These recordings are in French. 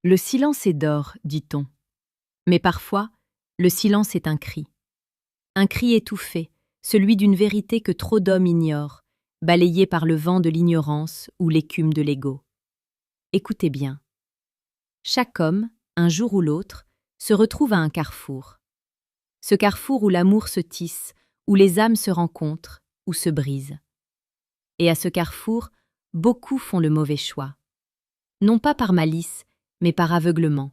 Le silence est d'or, dit-on. Mais parfois, le silence est un cri. Un cri étouffé, celui d'une vérité que trop d'hommes ignorent, balayé par le vent de l'ignorance ou l'écume de l'ego. Écoutez bien. Chaque homme, un jour ou l'autre, se retrouve à un carrefour. Ce carrefour où l'amour se tisse, où les âmes se rencontrent, ou se brisent. Et à ce carrefour, beaucoup font le mauvais choix. Non pas par malice, mais par aveuglement.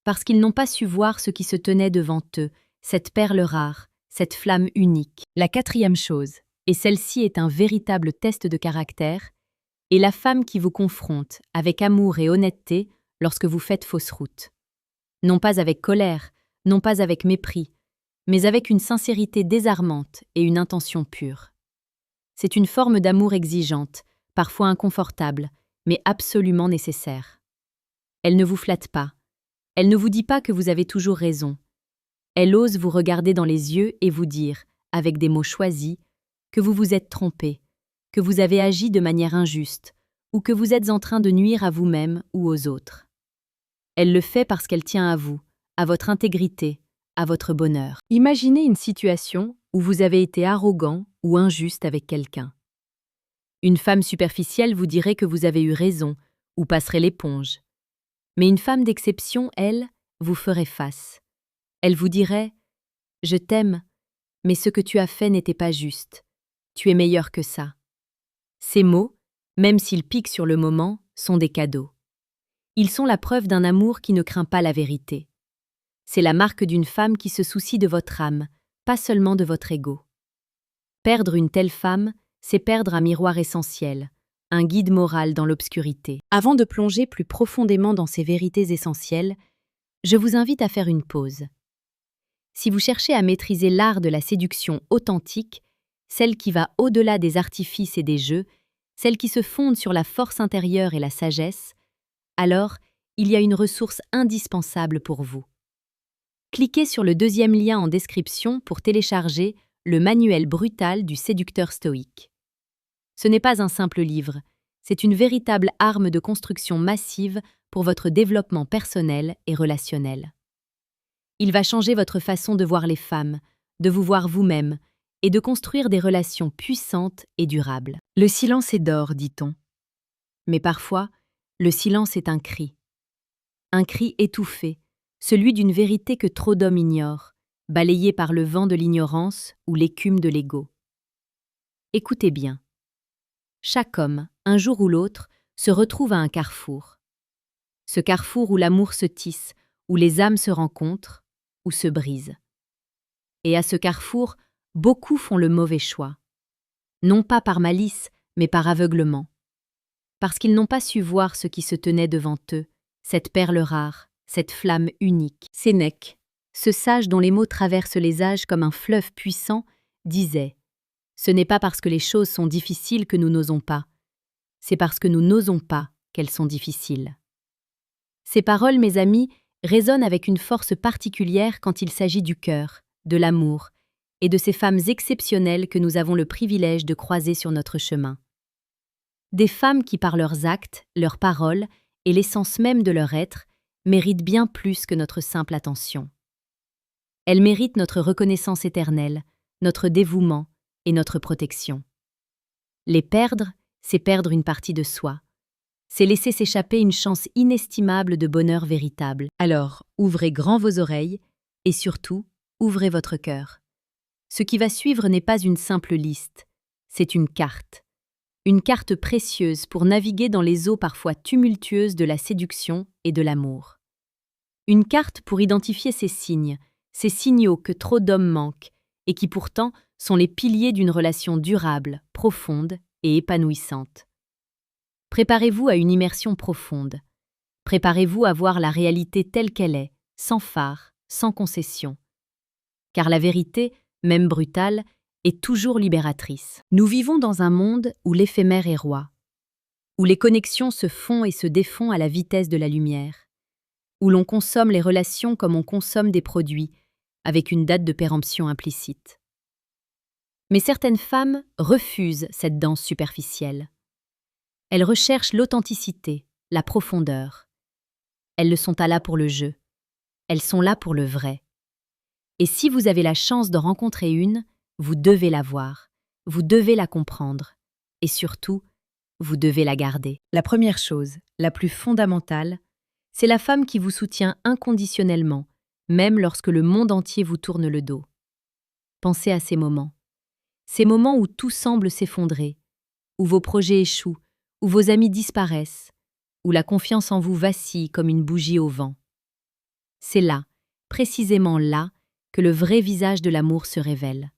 Parce qu'ils n'ont pas su voir ce qui se tenait devant eux, cette perle rare, cette flamme unique. La quatrième chose, et celle-ci est un véritable test de caractère, est la femme qui vous confronte avec amour et honnêteté lorsque vous faites fausse route. Non pas avec colère, non pas avec mépris, mais avec une sincérité désarmante et une intention pure. C'est une forme d'amour exigeante, parfois inconfortable, mais absolument nécessaire. Elle ne vous flatte pas. Elle ne vous dit pas que vous avez toujours raison. Elle ose vous regarder dans les yeux et vous dire, avec des mots choisis, que vous vous êtes trompé, que vous avez agi de manière injuste, ou que vous êtes en train de nuire à vous-même ou aux autres. Elle le fait parce qu'elle tient à vous, à votre intégrité, à votre bonheur. Imaginez une situation où vous avez été arrogant ou injuste avec quelqu'un. Une femme superficielle vous dirait que vous avez eu raison ou passerait l'éponge. Mais une femme d'exception, elle, vous ferait face. Elle vous dirait « Je t'aime, mais ce que tu as fait n'était pas juste. Tu es meilleur que ça. » Ces mots, même s'ils piquent sur le moment, sont des cadeaux. Ils sont la preuve d'un amour qui ne craint pas la vérité. C'est la marque d'une femme qui se soucie de votre âme, pas seulement de votre ego. Perdre une telle femme, c'est perdre un miroir essentiel, un guide moral dans l'obscurité. Avant de plonger plus profondément dans ces vérités essentielles, je vous invite à faire une pause. Si vous cherchez à maîtriser l'art de la séduction authentique, celle qui va au-delà des artifices et des jeux, celle qui se fonde sur la force intérieure et la sagesse, alors il y a une ressource indispensable pour vous. Cliquez sur le deuxième lien en description pour télécharger le manuel brutal du séducteur stoïque. Ce n'est pas un simple livre, c'est une véritable arme de construction massive pour votre développement personnel et relationnel. Il va changer votre façon de voir les femmes, de vous voir vous-même et de construire des relations puissantes et durables. Le silence est d'or, dit-on. Mais parfois, le silence est un cri. Un cri étouffé, celui d'une vérité que trop d'hommes ignorent, balayé par le vent de l'ignorance ou l'écume de l'ego. Écoutez bien. Chaque homme, un jour ou l'autre, se retrouve à un carrefour. Ce carrefour où l'amour se tisse, où les âmes se rencontrent, ou se brisent. Et à ce carrefour, beaucoup font le mauvais choix. Non pas par malice, mais par aveuglement. Parce qu'ils n'ont pas su voir ce qui se tenait devant eux, cette perle rare, cette flamme unique. Sénèque, ce sage dont les mots traversent les âges comme un fleuve puissant, disait « Ce n'est pas parce que les choses sont difficiles que nous n'osons pas, c'est parce que nous n'osons pas qu'elles sont difficiles. » Ces paroles, mes amis, résonnent avec une force particulière quand il s'agit du cœur, de l'amour et de ces femmes exceptionnelles que nous avons le privilège de croiser sur notre chemin. Des femmes qui, par leurs actes, leurs paroles et l'essence même de leur être, méritent bien plus que notre simple attention. Elles méritent notre reconnaissance éternelle, notre dévouement et notre protection. Les perdre, c'est perdre une partie de soi. C'est laisser s'échapper une chance inestimable de bonheur véritable. Alors, ouvrez grand vos oreilles et surtout, ouvrez votre cœur. Ce qui va suivre n'est pas une simple liste, c'est une carte. Une carte précieuse pour naviguer dans les eaux parfois tumultueuses de la séduction et de l'amour. Une carte pour identifier ces signes, ces signaux que trop d'hommes manquent et qui pourtant sont les piliers d'une relation durable, profonde et épanouissante. Préparez-vous à une immersion profonde. Préparez-vous à voir la réalité telle qu'elle est, sans phare, sans concession. Car la vérité, même brutale, est toujours libératrice. Nous vivons dans un monde où l'éphémère est roi, où les connexions se font et se défont à la vitesse de la lumière, où l'on consomme les relations comme on consomme des produits, avec une date de péremption implicite. Mais certaines femmes refusent cette danse superficielle. Elles recherchent l'authenticité, la profondeur. elles ne sont pas là pour le jeu. Elles sont là pour le vrai. Et si vous avez la chance d'en rencontrer une, vous devez la voir, vous devez la comprendre, et surtout, vous devez la garder. La première chose, la plus fondamentale, c'est la femme qui vous soutient inconditionnellement, même lorsque le monde entier vous tourne le dos. Pensez à ces moments où tout semble s'effondrer, où vos projets échouent, où vos amis disparaissent, où la confiance en vous vacille comme une bougie au vent. C'est là, précisément là, que le vrai visage de l'amour se révèle.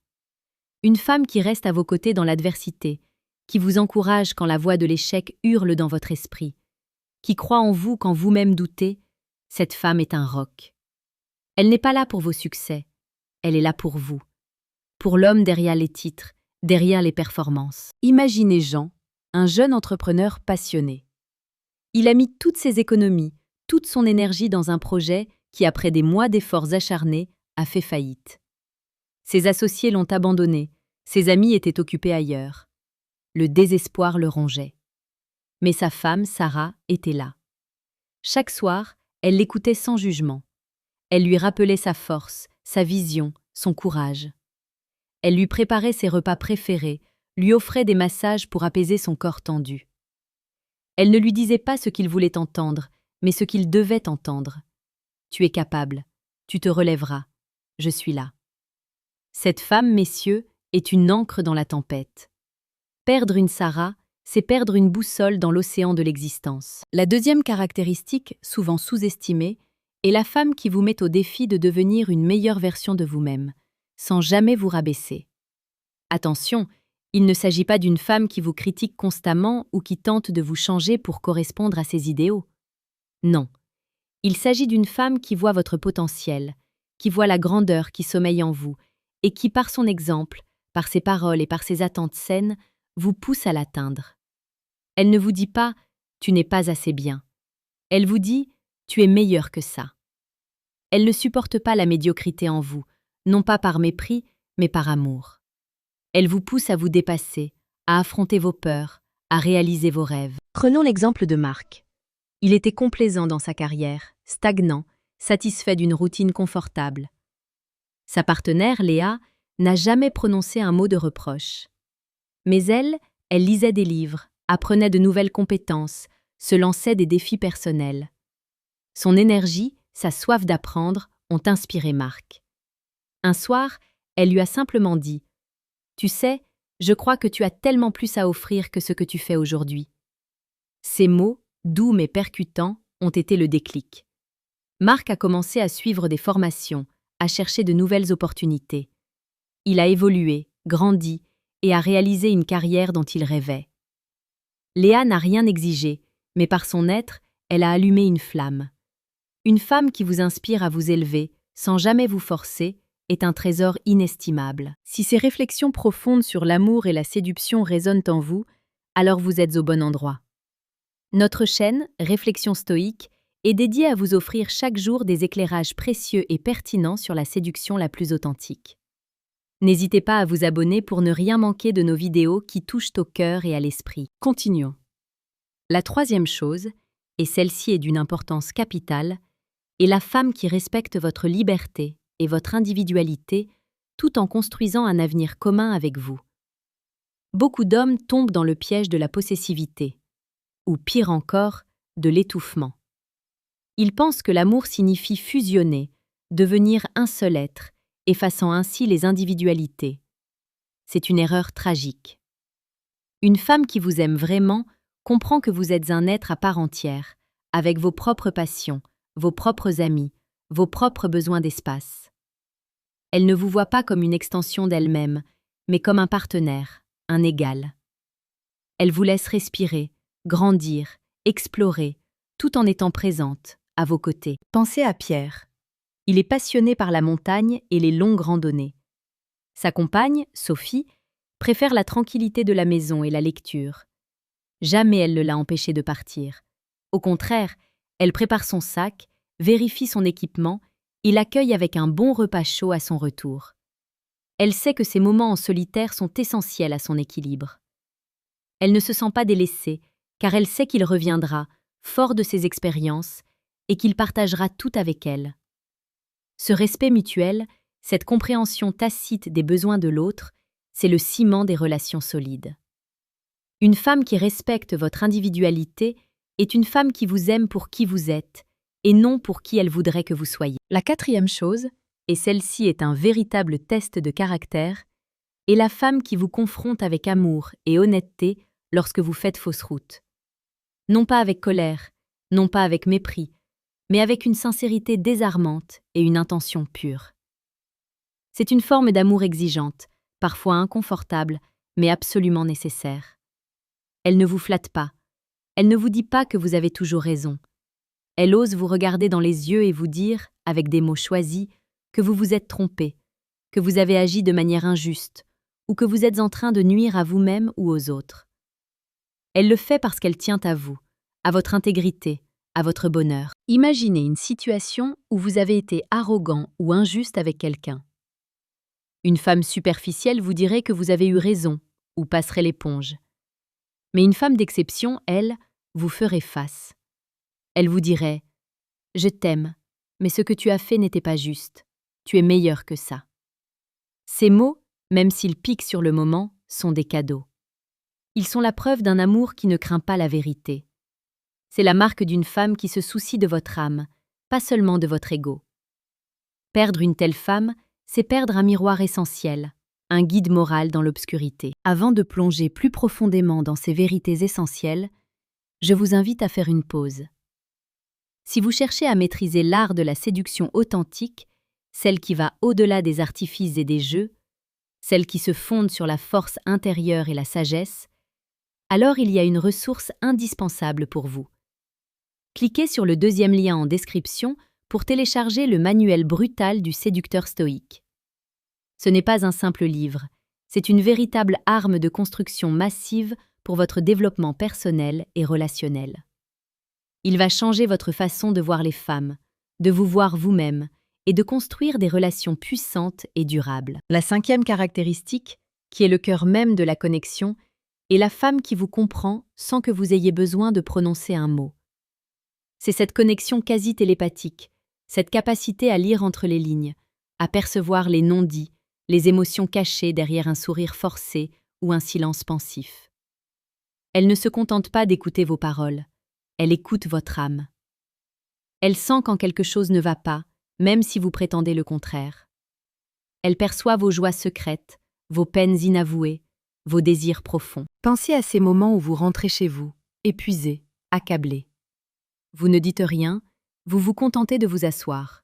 Une femme qui reste à vos côtés dans l'adversité, qui vous encourage quand la voix de l'échec hurle dans votre esprit, qui croit en vous quand vous-même doutez, cette femme est un roc. Elle n'est pas là pour vos succès, elle est là pour vous, pour l'homme derrière les titres, derrière les performances. Imaginez Jean, un jeune entrepreneur passionné. Il a mis toutes ses économies, toute son énergie dans un projet qui, après des mois d'efforts acharnés, a fait faillite. Ses associés l'ont abandonné, ses amis étaient occupés ailleurs. Le désespoir le rongeait. Mais sa femme, Sarah, était là. Chaque soir, elle l'écoutait sans jugement. Elle lui rappelait sa force, sa vision, son courage. Elle lui préparait ses repas préférés, lui offrait des massages pour apaiser son corps tendu. Elle ne lui disait pas ce qu'il voulait entendre, mais ce qu'il devait entendre. « Tu es capable, tu te relèveras, je suis là. » Cette femme, messieurs, est une ancre dans la tempête. Perdre une Sarah, c'est perdre une boussole dans l'océan de l'existence. La deuxième caractéristique, souvent sous-estimée, est la femme qui vous met au défi de devenir une meilleure version de vous-même, sans jamais vous rabaisser. Attention, il ne s'agit pas d'une femme qui vous critique constamment ou qui tente de vous changer pour correspondre à ses idéaux. Non, il s'agit d'une femme qui voit votre potentiel, qui voit la grandeur qui sommeille en vous et qui, par son exemple, par ses paroles et par ses attentes saines, vous pousse à l'atteindre. Elle ne vous dit pas « tu n'es pas assez bien ». Elle vous dit « tu es meilleur que ça ». Elle ne supporte pas la médiocrité en vous, non pas par mépris, mais par amour. Elle vous pousse à vous dépasser, à affronter vos peurs, à réaliser vos rêves. Prenons l'exemple de Marc. Il était complaisant dans sa carrière, stagnant, satisfait d'une routine confortable. Sa partenaire, Léa, n'a jamais prononcé un mot de reproche. Mais elle lisait des livres, apprenait de nouvelles compétences, se lançait des défis personnels. Son énergie, sa soif d'apprendre ont inspiré Marc. Un soir, elle lui a simplement dit « Tu sais, je crois que tu as tellement plus à offrir que ce que tu fais aujourd'hui. » Ces mots, doux mais percutants, ont été le déclic. Marc a commencé à suivre des formations, à chercher de nouvelles opportunités. Il a évolué, grandi et a réalisé une carrière dont il rêvait. Léa n'a rien exigé, mais par son être, elle a allumé une flamme. Une femme qui vous inspire à vous élever, sans jamais vous forcer, est un trésor inestimable. Si ces réflexions profondes sur l'amour et la séduction résonnent en vous, alors vous êtes au bon endroit. Notre chaîne, Réflexions stoïques, est dédiée à vous offrir chaque jour des éclairages précieux et pertinents sur la séduction la plus authentique. N'hésitez pas à vous abonner pour ne rien manquer de nos vidéos qui touchent au cœur et à l'esprit. Continuons. La troisième chose, et celle-ci est d'une importance capitale, est la femme qui respecte votre liberté et votre individualité tout en construisant un avenir commun avec vous. Beaucoup d'hommes tombent dans le piège de la possessivité, ou pire encore, de l'étouffement. Ils pensent que l'amour signifie fusionner, devenir un seul être, effaçant ainsi les individualités. C'est une erreur tragique. Une femme qui vous aime vraiment comprend que vous êtes un être à part entière, avec vos propres passions, vos propres amis, vos propres besoins d'espace. Elle ne vous voit pas comme une extension d'elle-même, mais comme un partenaire, un égal. Elle vous laisse respirer, grandir, explorer, tout en étant présente, à vos côtés. Pensez à Pierre. Il est passionné par la montagne et les longues randonnées. Sa compagne, Sophie, préfère la tranquillité de la maison et la lecture. Jamais elle ne l'a empêché de partir. Au contraire, elle prépare son sac, vérifie son équipement et l'accueille avec un bon repas chaud à son retour. Elle sait que ces moments en solitaire sont essentiels à son équilibre. Elle ne se sent pas délaissée, car elle sait qu'il reviendra, fort de ses expériences, et qu'il partagera tout avec elle. Ce respect mutuel, cette compréhension tacite des besoins de l'autre, c'est le ciment des relations solides. Une femme qui respecte votre individualité est une femme qui vous aime pour qui vous êtes et non pour qui elle voudrait que vous soyez. La quatrième chose, et celle-ci est un véritable test de caractère, est la femme qui vous confronte avec amour et honnêteté lorsque vous faites fausse route. Non pas avec colère, non pas avec mépris, mais avec une sincérité désarmante et une intention pure. C'est une forme d'amour exigeante, parfois inconfortable, mais absolument nécessaire. Elle ne vous flatte pas, elle ne vous dit pas que vous avez toujours raison. Elle ose vous regarder dans les yeux et vous dire, avec des mots choisis, que vous vous êtes trompé, que vous avez agi de manière injuste, ou que vous êtes en train de nuire à vous-même ou aux autres. Elle le fait parce qu'elle tient à vous, à votre intégrité, à votre bonheur. Imaginez une situation où vous avez été arrogant ou injuste avec quelqu'un. Une femme superficielle vous dirait que vous avez eu raison ou passerait l'éponge. Mais une femme d'exception, elle, vous ferait face. Elle vous dirait « Je t'aime, mais ce que tu as fait n'était pas juste. Tu es meilleur que ça. » Ces mots, même s'ils piquent sur le moment, sont des cadeaux. Ils sont la preuve d'un amour qui ne craint pas la vérité. C'est la marque d'une femme qui se soucie de votre âme, pas seulement de votre ego. Perdre une telle femme, c'est perdre un miroir essentiel, un guide moral dans l'obscurité. Avant de plonger plus profondément dans ces vérités essentielles, je vous invite à faire une pause. Si vous cherchez à maîtriser l'art de la séduction authentique, celle qui va au-delà des artifices et des jeux, celle qui se fonde sur la force intérieure et la sagesse, alors il y a une ressource indispensable pour vous. Cliquez sur le deuxième lien en description pour télécharger le manuel brutal du séducteur stoïque. Ce n'est pas un simple livre, c'est une véritable arme de construction massive pour votre développement personnel et relationnel. Il va changer votre façon de voir les femmes, de vous voir vous-même et de construire des relations puissantes et durables. La cinquième caractéristique, qui est le cœur même de la connexion, est la femme qui vous comprend sans que vous ayez besoin de prononcer un mot. C'est cette connexion quasi télépathique, cette capacité à lire entre les lignes, à percevoir les non-dits, les émotions cachées derrière un sourire forcé ou un silence pensif. Elle ne se contente pas d'écouter vos paroles, elle écoute votre âme. Elle sent quand quelque chose ne va pas, même si vous prétendez le contraire. Elle perçoit vos joies secrètes, vos peines inavouées, vos désirs profonds. Pensez à ces moments où vous rentrez chez vous, épuisé, accablé. Vous ne dites rien, vous vous contentez de vous asseoir.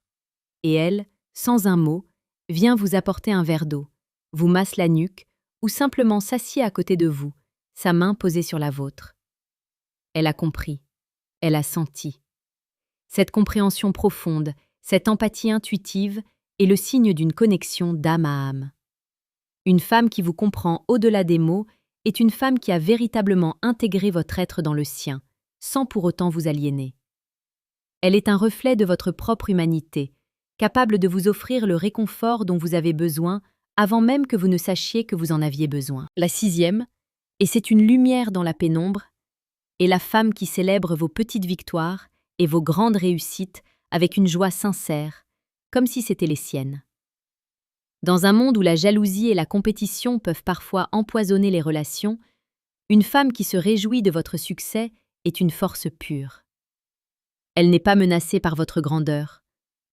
Et elle, sans un mot, vient vous apporter un verre d'eau, vous masse la nuque ou simplement s'assied à côté de vous, sa main posée sur la vôtre. Elle a compris, elle a senti. Cette compréhension profonde, cette empathie intuitive est le signe d'une connexion d'âme à âme. Une femme qui vous comprend au-delà des mots est une femme qui a véritablement intégré votre être dans le sien, sans pour autant vous aliéner. Elle est un reflet de votre propre humanité, capable de vous offrir le réconfort dont vous avez besoin avant même que vous ne sachiez que vous en aviez besoin. La sixième, et c'est une lumière dans la pénombre, est la femme qui célèbre vos petites victoires et vos grandes réussites avec une joie sincère, comme si c'était les siennes. Dans un monde où la jalousie et la compétition peuvent parfois empoisonner les relations, une femme qui se réjouit de votre succès est une force pure. Elle n'est pas menacée par votre grandeur.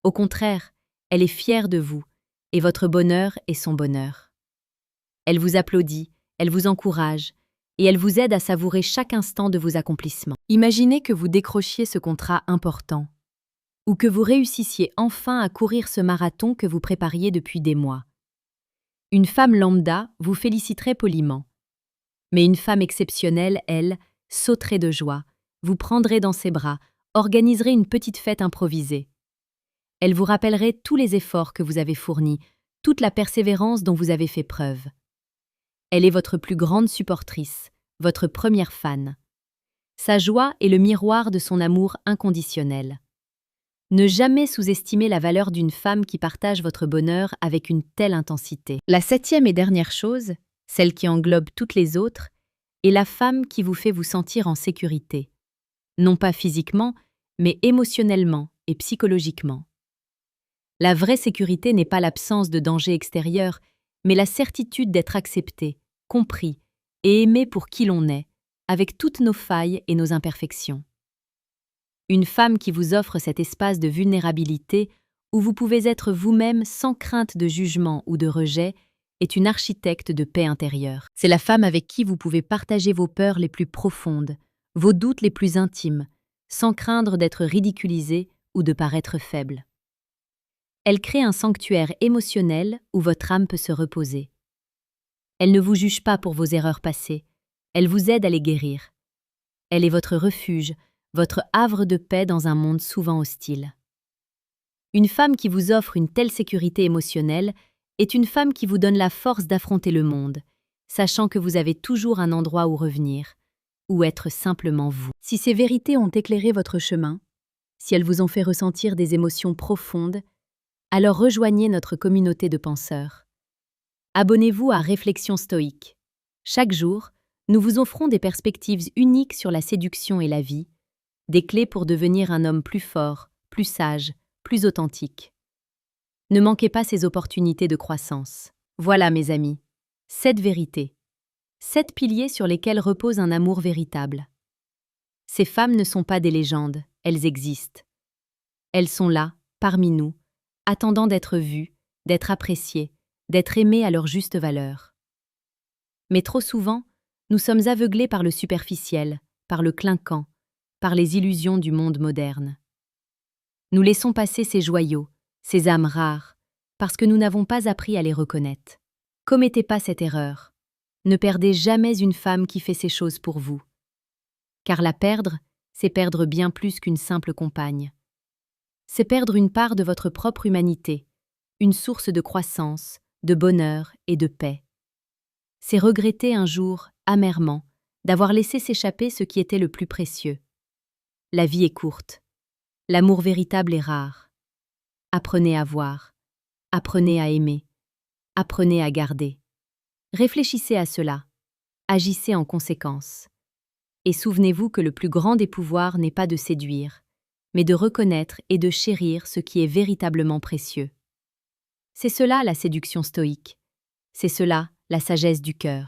Au contraire, elle est fière de vous, et votre bonheur est son bonheur. Elle vous applaudit, elle vous encourage, et elle vous aide à savourer chaque instant de vos accomplissements. Imaginez que vous décrochiez ce contrat important, ou que vous réussissiez enfin à courir ce marathon que vous prépariez depuis des mois. Une femme lambda vous féliciterait poliment. Mais une femme exceptionnelle, elle, sauterait de joie, vous prendrait dans ses bras, organiserait une petite fête improvisée. Elle vous rappellerait tous les efforts que vous avez fournis, toute la persévérance dont vous avez fait preuve. Elle est votre plus grande supportrice, votre première fan. Sa joie est le miroir de son amour inconditionnel. Ne jamais sous-estimer la valeur d'une femme qui partage votre bonheur avec une telle intensité. La septième et dernière chose, celle qui englobe toutes les autres, est la femme qui vous fait vous sentir en sécurité. Non pas physiquement, mais émotionnellement et psychologiquement. La vraie sécurité n'est pas l'absence de danger extérieur, mais la certitude d'être accepté, compris et aimé pour qui l'on est, avec toutes nos failles et nos imperfections. Une femme qui vous offre cet espace de vulnérabilité où vous pouvez être vous-même sans crainte de jugement ou de rejet est une architecte de paix intérieure. C'est la femme avec qui vous pouvez partager vos peurs les plus profondes, vos doutes les plus intimes, sans craindre d'être ridiculisé ou de paraître faible. Elle crée un sanctuaire émotionnel où votre âme peut se reposer. Elle ne vous juge pas pour vos erreurs passées, elle vous aide à les guérir. Elle est votre refuge, votre havre de paix dans un monde souvent hostile. Une femme qui vous offre une telle sécurité émotionnelle est une femme qui vous donne la force d'affronter le monde, sachant que vous avez toujours un endroit où revenir, ou être simplement vous. Si ces vérités ont éclairé votre chemin, si elles vous ont fait ressentir des émotions profondes, alors rejoignez notre communauté de penseurs. Abonnez-vous à Réflexions stoïques. Chaque jour, nous vous offrons des perspectives uniques sur la séduction et la vie, des clés pour devenir un homme plus fort, plus sage, plus authentique. Ne manquez pas ces opportunités de croissance. Voilà, mes amis, 7 vérités. 7 piliers sur lesquels repose un amour véritable. Ces femmes ne sont pas des légendes, elles existent. Elles sont là, parmi nous, attendant d'être vues, d'être appréciées, d'être aimées à leur juste valeur. Mais trop souvent, nous sommes aveuglés par le superficiel, par le clinquant, par les illusions du monde moderne. Nous laissons passer ces joyaux, ces âmes rares, parce que nous n'avons pas appris à les reconnaître. Commettez pas cette erreur. Ne perdez jamais une femme qui fait ces choses pour vous. Car la perdre, c'est perdre bien plus qu'une simple compagne. C'est perdre une part de votre propre humanité, une source de croissance, de bonheur et de paix. C'est regretter un jour, amèrement, d'avoir laissé s'échapper ce qui était le plus précieux. La vie est courte. L'amour véritable est rare. Apprenez à voir. Apprenez à aimer. Apprenez à garder. Réfléchissez à cela. Agissez en conséquence. Et souvenez-vous que le plus grand des pouvoirs n'est pas de séduire, mais de reconnaître et de chérir ce qui est véritablement précieux. C'est cela la séduction stoïque. C'est cela la sagesse du cœur.